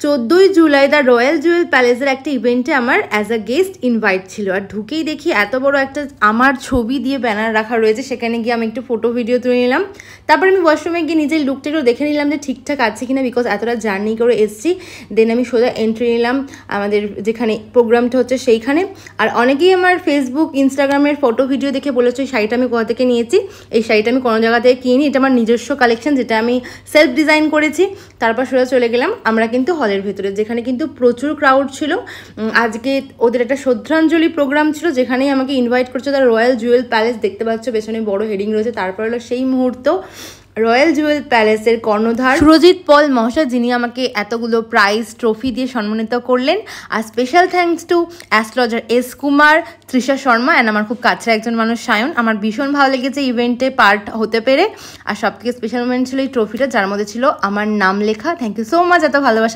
14ই July the royal Jewel প্যালেসের একটা ইভেন্টে আমার অ্যাজ আ গেস্ট ইনভাইট ছিল। আর ঢুকেই দেখি এত বড় একটা আমার ছবি দিয়ে ব্যানার রাখা রয়েছে। সেখানে গিয়ে আমি একটু ফটো ভিডিও তুলে নিলাম। তারপর আমি ওয়াশরুমে গিয়ে নিজের লুকটা একটু দেখে নিলাম যে ঠিকঠাক আছে কিনা, বিকজ এতটা জার্নি করে এসেছি। দেন আমি সোজা এন্ট্রি নিলাম আমাদের যেখানে প্রোগ্রামটা হচ্ছে সেইখানে। আর অনেকেই আমার ফেসবুক ইনস্টাগ্রামের ফটো ভিডিও দেখে বলেছে এই শাড়িটা আমি কোথা থেকে নিয়েছি। এই শাড়িটা আমি কোনো জায়গা থেকে কিনি, এটা আমার নিজস্ব কালেকশন, যেটা আমি সেলফ ডিজাইন করেছি। তারপর সোজা চলে গেলাম আমরা কিন্তু হলের ভেতরে, যেখানে কিন্তু প্রচুর ক্রাউড ছিল। আজকে ওদের একটা শ্রদ্ধাঞ্জলি প্রোগ্রাম ছিল, যেখানেই আমাকে ইনভাইট করছে দ্য রয়্যাল জুয়েল প্যালেস। দেখতে পাচ্ছ পেছনে বড় হেডিং রয়েছে। তারপর হলো সেই মুহূর্ত, রয়্যাল জুয়েল প্যালেসের কর্ণধার সুরজিৎ পল মহাশয়, যিনি আমাকে এতগুলো প্রাইজ ট্রফি দিয়ে সম্মানিত করলেন। আর special thanks to astrologer S Kumar, Trisha Sharma and আমার খুব কাছের একজন মানুষ সায়ন। আমার ভীষণ ভালো লেগেছে ইভেন্টে পার্ট হতে পেরে। আর সবথেকে স্পেশাল মোমেন্ট ছিল এই ট্রফিটা, যার মধ্যে ছিল আমার নাম লেখা। থ্যাংক ইউ সো মাচ এত ভালোবাসা